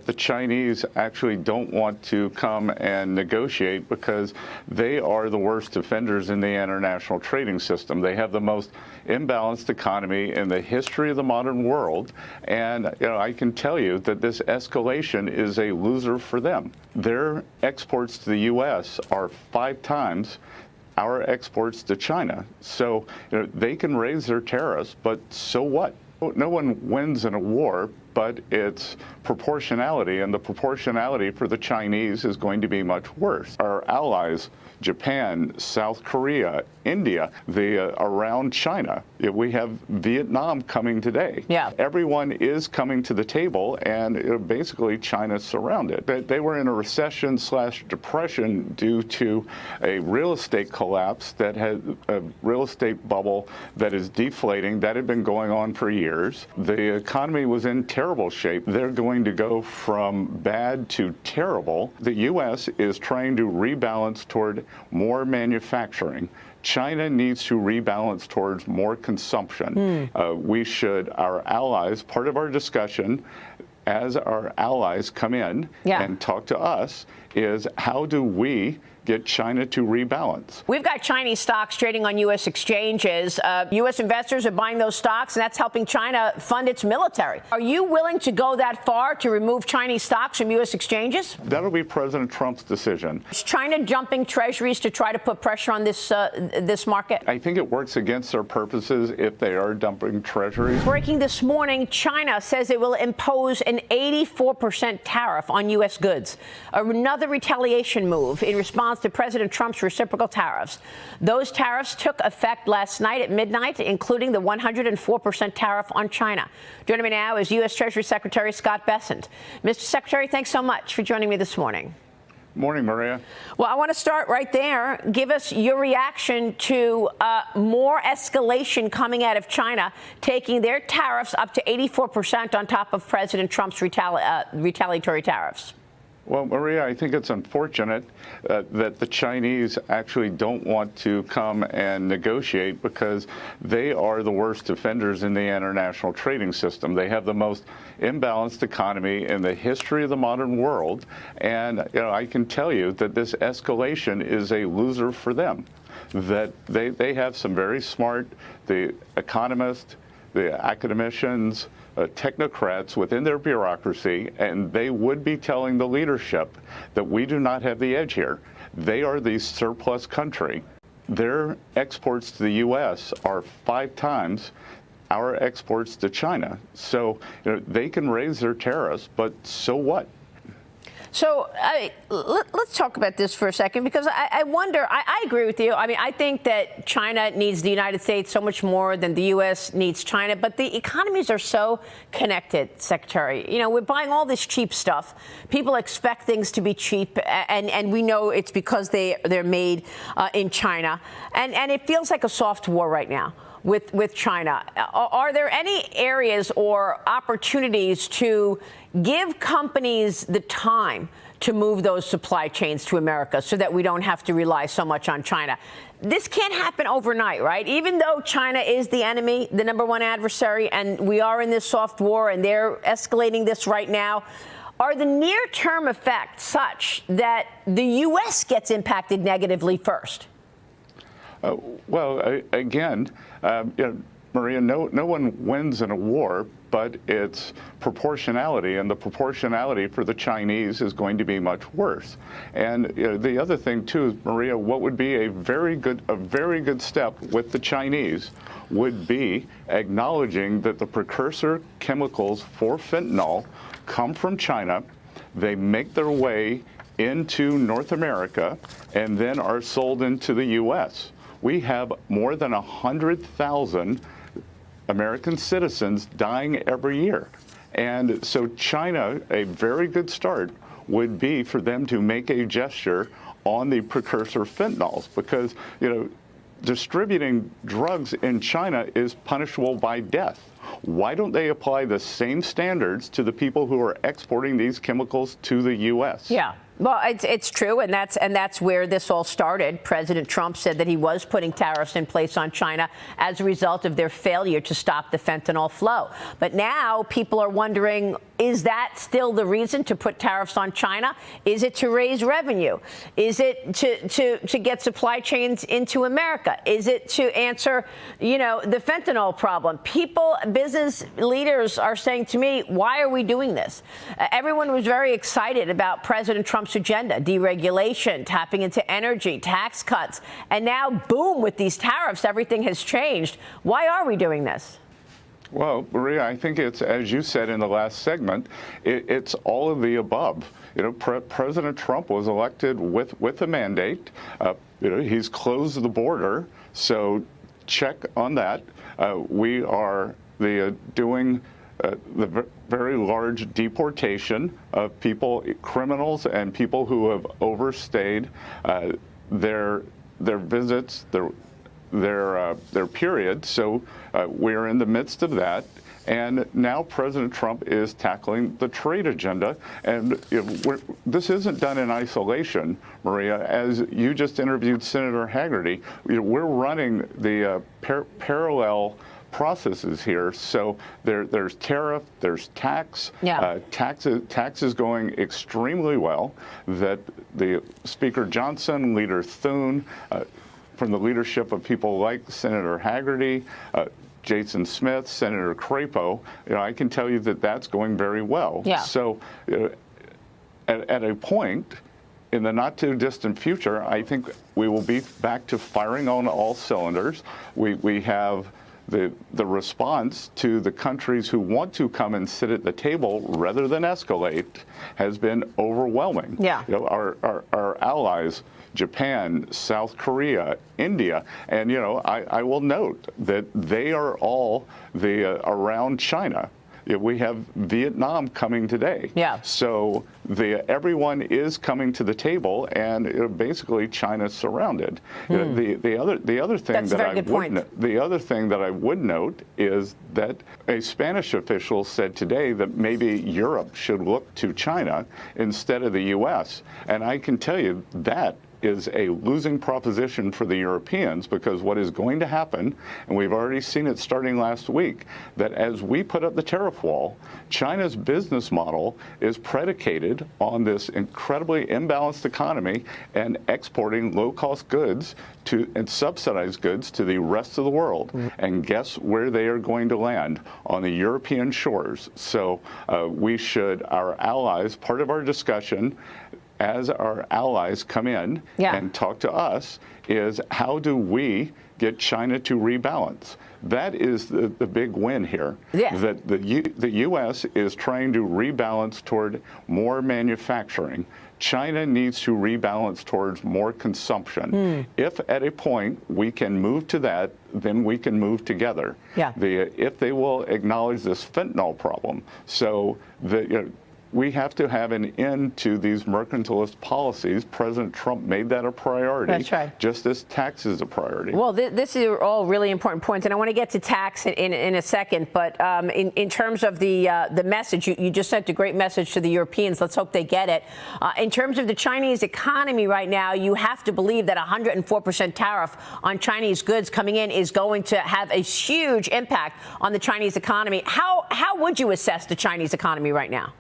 The Chinese actually don't want to come and negotiate because they are the worst offenders in the international trading system. They have the most imbalanced economy in the history of the modern world. And I can tell you that this escalation is a loser for them. Their exports to the U.S. are 5 times our exports to China. So they can raise their tariffs, but so what? No one wins in a war, but it's proportionality, and the proportionality for the Chinese is going to be much worse. Our allies, Japan, South Korea, India, around China. We have Vietnam coming today. Yeah. Everyone is coming to the table, and basically China's surrounded. They were in a recession/depression due to a real estate collapse that had a real estate bubble that is deflating. That had been going on for years. The economy was in terrible shape. They're going to go from bad to terrible. The U.S. is trying to rebalance toward more manufacturing. China needs to rebalance towards more consumption. Our allies, part of our discussion, as our allies come in and talk to us, is how do we get China to rebalance? We've got Chinese stocks trading on U.S. exchanges. U.S. investors are buying those stocks, and that's helping China fund its military. Are you willing to go that far to remove Chinese stocks from U.S. exchanges? That'll be President Trump's decision. Is China jumping treasuries to try to put pressure on this market? I think it works against their purposes if they are dumping treasuries. Breaking this morning, China says it will impose an 84% tariff on U.S. goods. Another retaliation move in response to President Trump's reciprocal tariffs. Those tariffs took effect last night at midnight, including the 104% tariff on China. Joining me now is U.S. Treasury Secretary Scott Bessent. Mr. Secretary, thanks so much for joining me this morning. Morning, Maria. Well, I want to start right there. Give us your reaction to more escalation coming out of China, taking their tariffs up to 84% on top of President Trump's retaliatory tariffs. Well, Maria, I think it's unfortunate that the Chinese actually don't want to come and negotiate because they are the worst offenders in the international trading system. They have the most imbalanced economy in the history of the modern world. And I can tell you that this escalation is a loser for them. That they have some very smart, the economists, the academicians, technocrats within their bureaucracy, and they would be telling the leadership that we do not have the edge here. They are the surplus country. Their exports to the U.S. are 5 times our exports to China. So they can raise their tariffs, but so what? So let's talk about this for a second, because I wonder, I agree with you. I mean, I think that China needs the United States so much more than the U.S. needs China. But the economies are so connected, Secretary. We're buying all this cheap stuff. People expect things to be cheap. And we know it's because they're made in China. And it feels like a soft war right now with China. Are there any areas or opportunities to give companies the time to move those supply chains to America so that we don't have to rely so much on China? This can't happen overnight, right? Even though China is the enemy, the #1 adversary, and we are in this soft war and they're escalating this right now, are the near-term effects such that the U.S. gets impacted negatively first? Again, Maria, no one wins in a war, but it's proportionality, and the proportionality for the Chinese is going to be much worse. And the other thing too is, Maria, what would be a very good step with the Chinese would be acknowledging that the precursor chemicals for fentanyl come from China. They make their way into North America and then are sold into the U.S. We have more than 100,000 American citizens dying every year. And so China, a very good start would be for them to make a gesture on the precursor fentanyls, because, distributing drugs in China is punishable by death. Why don't they apply the same standards to the people who are exporting these chemicals to the U.S.? Yeah. Well, it's true, and that's where this all started. President Trump said that he was putting tariffs in place on China as a result of their failure to stop the fentanyl flow. But now people are wondering, is that still the reason to put tariffs on China? Is it to raise revenue? Is it to get supply chains into America? Is it to answer, the fentanyl problem? People, business leaders are saying to me, why are we doing this? Everyone was very excited about President Trump's agenda, deregulation, tapping into energy, tax cuts. And now, boom, with these tariffs, everything has changed. Why are we doing this? Well, Maria, I think it's, as you said in the last segment, it's all of the above. President Trump was elected with a mandate. He's closed the border, so check on that. We are doing the very large deportation of people, criminals, and people who have overstayed their visits, their period. So we're in the midst of that. And now President Trump is tackling the trade agenda. And this isn't done in isolation, Maria. As you just interviewed Senator Hagerty, we're running the parallel processes here. So there's tariff, there's tax. Yeah. Tax is going extremely well. That the Speaker Johnson, Leader Thune, from the leadership of people like Senator Hagerty, Jason Smith, Senator Crapo, I can tell you that that's going very well. Yeah. So at a point in the not too distant future, I think we will be back to firing on all cylinders. We have the response to the countries who want to come and sit at the table rather than escalate has been overwhelming. Yeah. Our allies, Japan, South Korea, India, and I will note that they are all around China. We have Vietnam coming today. Yeah. So everyone is coming to the table, and basically China's surrounded. The other thing that I would note is that a Spanish official said today that maybe Europe should look to China instead of the U.S. And I can tell you that is a losing proposition for the Europeans, because what is going to happen, and we've already seen it starting last week, that as we put up the tariff wall, China's business model is predicated on this incredibly imbalanced economy and exporting low-cost goods and subsidized goods to the rest of the world. And guess where they are going to land? On the European shores. So our allies, part of our discussion, as our allies come in and talk to us, is how do we get China to rebalance? That is the big win here. Yeah. That the U.S. is trying to rebalance toward more manufacturing. China needs to rebalance towards more consumption. If at a point we can move to that, then we can move together. Yeah. If they will acknowledge this fentanyl problem. So we have to have an end to these mercantilist policies. President Trump made that a priority. That's right. Just as tax is a priority. Well, this is all really important points, and I want to get to tax in a second. But in terms of the message, you just sent a great message to the Europeans. Let's hope they get it. In terms of the Chinese economy right now, you have to believe that 104% tariff on Chinese goods coming in is going to have a huge impact on the Chinese economy. How would you assess the Chinese economy right now?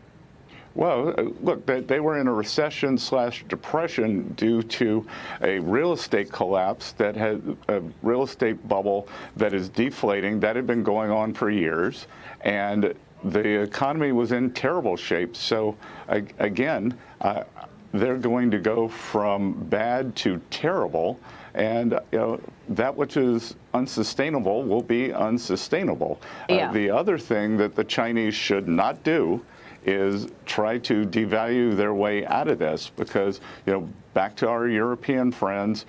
Well, look, they were in a recession/depression due to a real estate collapse that had a real estate bubble that is deflating. That had been going on for years, and the economy was in terrible shape. So, again, they're going to go from bad to terrible, and that which is unsustainable will be unsustainable. Yeah. The other thing that the Chinese should not do is try to devalue their way out of this, because, back to our European friends,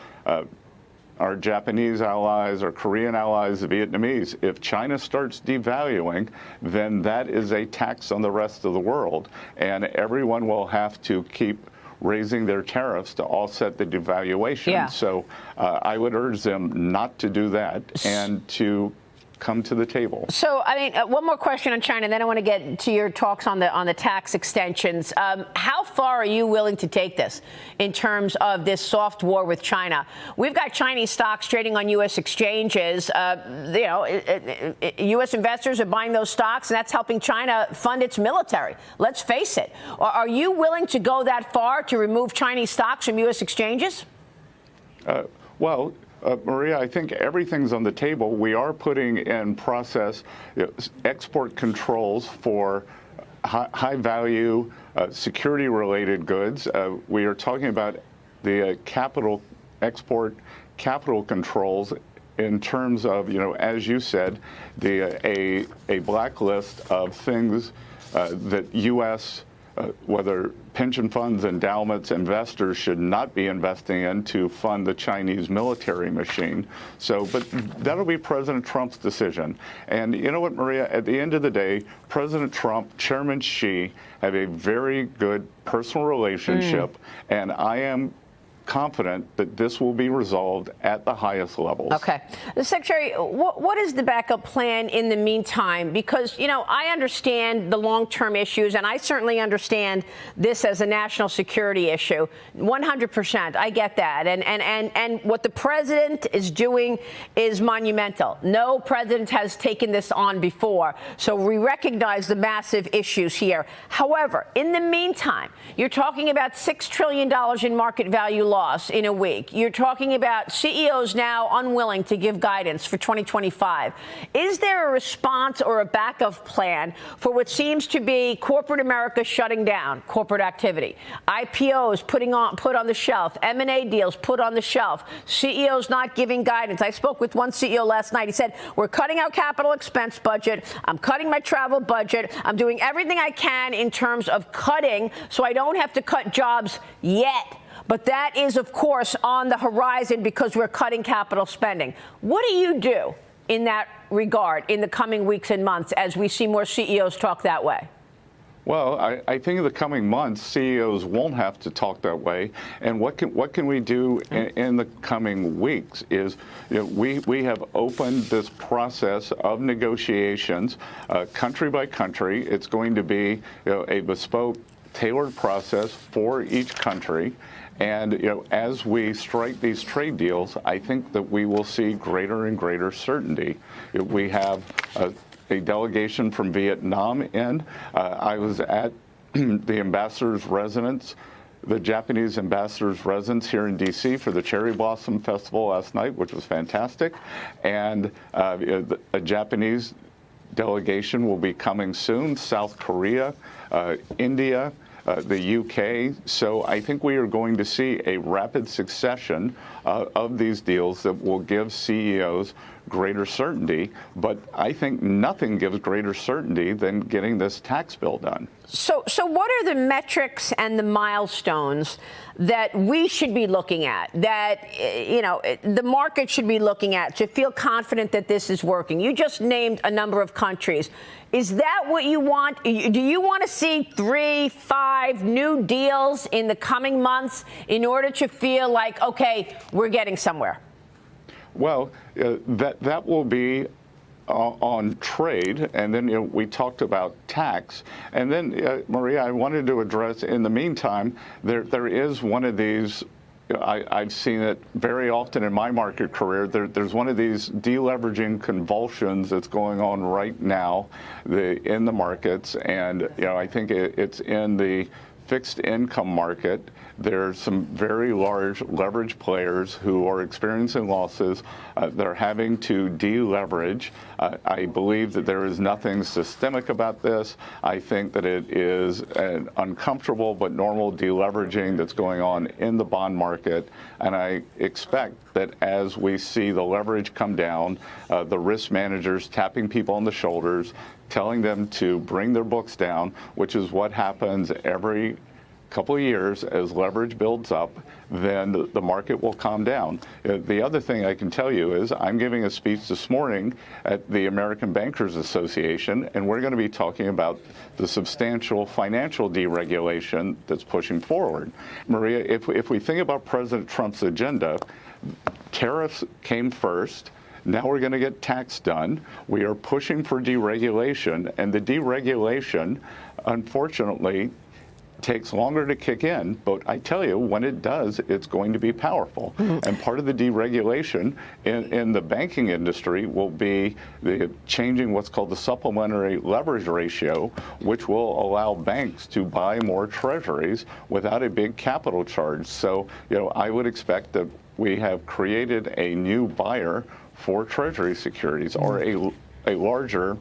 our Japanese allies, our Korean allies, the Vietnamese, if China starts devaluing, then that is a tax on the rest of the world, and everyone will have to keep raising their tariffs to offset the devaluation. Yeah. So I would urge them not to do that and to come to the table. So, one more question on China, then I want to get to your talks on the tax extensions. How far are you willing to take this in terms of this soft war with China? We've got Chinese stocks trading on U.S. exchanges. U.S. investors are buying those stocks, and that's helping China fund its military. Let's face it. Are you willing to go that far to remove Chinese stocks from U.S. exchanges? Maria, I think everything's on the table. We are putting in process export controls for high-value security-related goods. We are talking about the export capital controls in terms of, as you said, a blacklist of things that U.S. Whether pension funds, endowments, investors should not be investing in to fund the Chinese military machine. But that'll be President Trump's decision. And you know what, Maria, at the end of the day, President Trump, Chairman Xi have a very good personal relationship, and I am confident that this will be resolved at the highest levels. Okay. Secretary, what is the backup plan in the meantime? Because, I understand the long-term issues, and I certainly understand this as a national security issue. 100%. I get that. And what the president is doing is monumental. No president has taken this on before. So we recognize the massive issues here. However, in the meantime, you're talking about $6 trillion in market value loss in a week. You're talking about CEOs now unwilling to give guidance for 2025. Is there a response or a backup plan for what seems to be corporate America shutting down corporate activity? IPOs put on the shelf, M&A deals put on the shelf, CEOs not giving guidance. I spoke with one CEO last night. He said, we're cutting our capital expense budget. I'm cutting my travel budget. I'm doing everything I can in terms of cutting so I don't have to cut jobs yet. But that is, of course, on the horizon because we're cutting capital spending. What do you do in that regard in the coming weeks and months as we see more CEOs talk that way? Well, I think in the coming months, CEOs won't have to talk that way. And what can we do in the coming weeks is, we have opened this process of negotiations country by country. It's going to be a bespoke, tailored process for each country. And as we strike these trade deals, I think that we will see greater and greater certainty. We have a delegation from Vietnam in. I was at the ambassador's residence, the Japanese ambassador's residence here in D.C. for the Cherry Blossom Festival last night, which was fantastic. And a Japanese delegation will be coming soon, South Korea, India, the UK. So I think we are going to see a rapid succession of these deals that will give CEOs greater certainty. But I think nothing gives greater certainty than getting this tax bill done. So what are the metrics and the milestones that we should be looking at, that, the market should be looking at to feel confident that this is working? You just named a number of countries. Is that what you want? Do you want to see 3, 5 new deals in the coming months in order to feel like, okay, we're getting somewhere? Well, that will be on trade, and then we talked about tax, and then Maria, I wanted to address. In the meantime, there is one of these. I've seen it very often in my market career. There's one of these deleveraging convulsions that's going on right now in the markets, and I think it's in the fixed income market. There's some very large leverage players who are experiencing losses. They're having to deleverage. I believe that there is nothing systemic about this. I think that it is an uncomfortable but normal deleveraging that's going on in the bond market. And I expect that as we see the leverage come down, the risk managers tapping people on the shoulders, telling them to bring their books down, which is what happens every couple of years as leverage builds up, then the market will calm down. The other thing I can tell you is I'm giving a speech this morning at the American Bankers Association, and we're going to be talking about the substantial financial deregulation that's pushing forward. Maria, if we think about President Trump's agenda, tariffs came first. Now we're going to get tax done. We are pushing for deregulation, and the deregulation, unfortunately, takes longer to kick in, but I tell you, when it does, it's going to be powerful. And part of the deregulation in the banking industry will be changing what's called the supplementary leverage ratio, which will allow banks to buy more treasuries without a big capital charge. So, I would expect that we have created a new buyer for treasury securities, or a larger,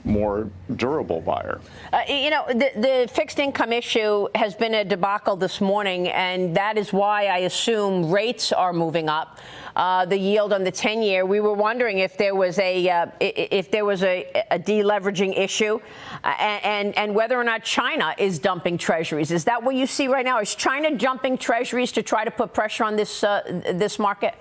more durable buyer. The fixed income issue has been a debacle this morning, and that is why I assume rates are moving up. The yield on the 10-year. We were wondering if there was a deleveraging issue, and whether or not China is dumping treasuries. Is that what you see right now? Is China dumping treasuries to try to put pressure on this market?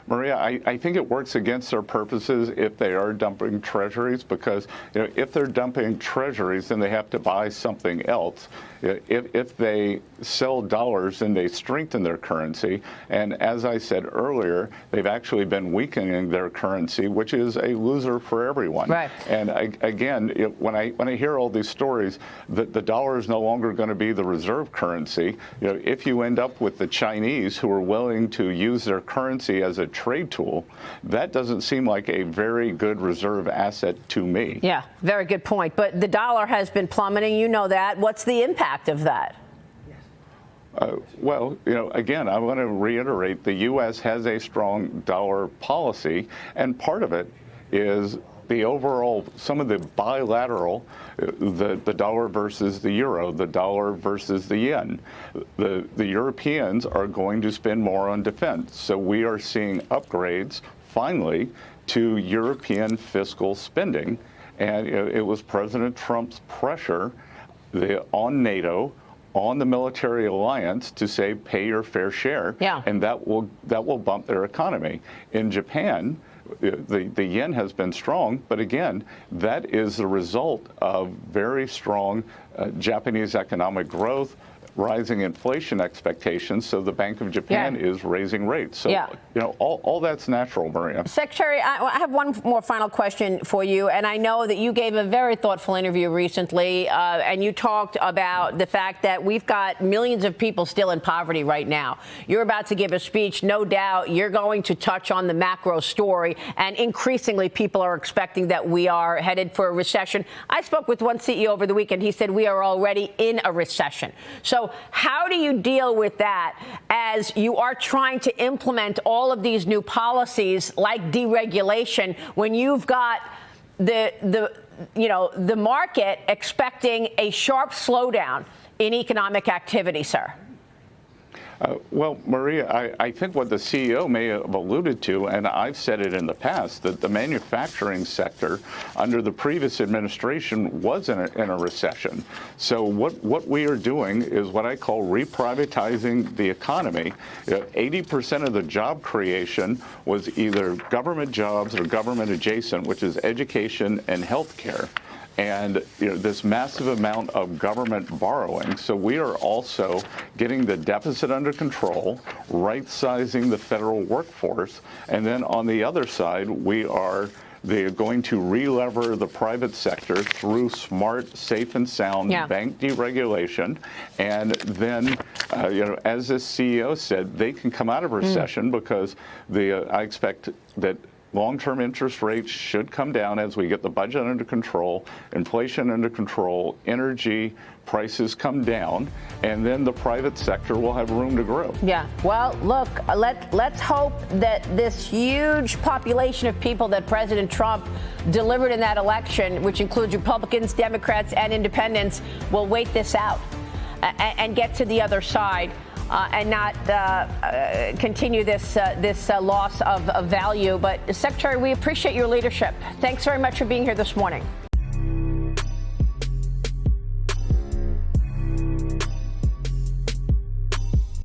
Maria, I think it works against their purposes if they are dumping treasuries, because if they're dumping treasuries, then they have to buy something else. If they sell dollars, then they strengthen their currency. And as I said earlier, they've actually been weakening their currency, which is a loser for everyone. Right. And again, when I hear all these stories that the dollar is no longer going to be the reserve currency, if you end up with the Chinese who are willing to use their currency as a trade tool, that doesn't seem like a very good reserve asset to me. Yeah, very good point. But the dollar has been plummeting. You know that. What's the impact of that? Well, again, I want to reiterate, the U.S. has a strong dollar policy, and part of it is the overall, some of the bilateral, the dollar versus the euro, the dollar versus the yen. The Europeans are going to spend more on defense. So we are seeing upgrades, finally, to European fiscal spending. And it was President Trump's pressure on NATO, on the military alliance, to say, pay your fair share. Yeah. And that will bump their economy. In Japan, the yen has been strong, but again, that is the result of very strong Japanese economic growth, rising inflation expectations, so the Bank of Japan is raising rates. So, all that's natural, Maria. Secretary, I have one more final question for you, and I know that you gave a very thoughtful interview recently, and you talked about the fact that we've got millions of people still in poverty right now. You're about to give a speech. No doubt you're going to touch on the macro story, and increasingly people are expecting that we are headed for a recession. I spoke with one CEO over the weekend. He said we are already in a recession. So how do you deal with that as you are trying to implement all of these new policies like deregulation when you've got the market expecting a sharp slowdown in economic activity, sir? Well, Maria, I think what the CEO may have alluded to, and I've said it in the past, that the manufacturing sector under the previous administration was in a recession. So what we are doing is what I call reprivatizing the economy. 80% of the job creation was either government jobs or government adjacent, which is education and healthcare. And this massive amount of government borrowing. So we are also getting the deficit under control, right-sizing the federal workforce, and then on the other side, they're going to re-lever the private sector through smart, safe, and sound bank deregulation. And then, as this CEO said, they can come out of recession because I expect that long-term interest rates should come down as we get the budget under control, inflation under control, energy prices come down, and then the private sector will have room to grow. Yeah. Well, look, let's hope that this huge population of people that President Trump delivered in that election, which includes Republicans, Democrats, and independents, will wait this out and get to the other side. And not continue this loss of value. But, Secretary, we appreciate your leadership. Thanks very much for being here this morning.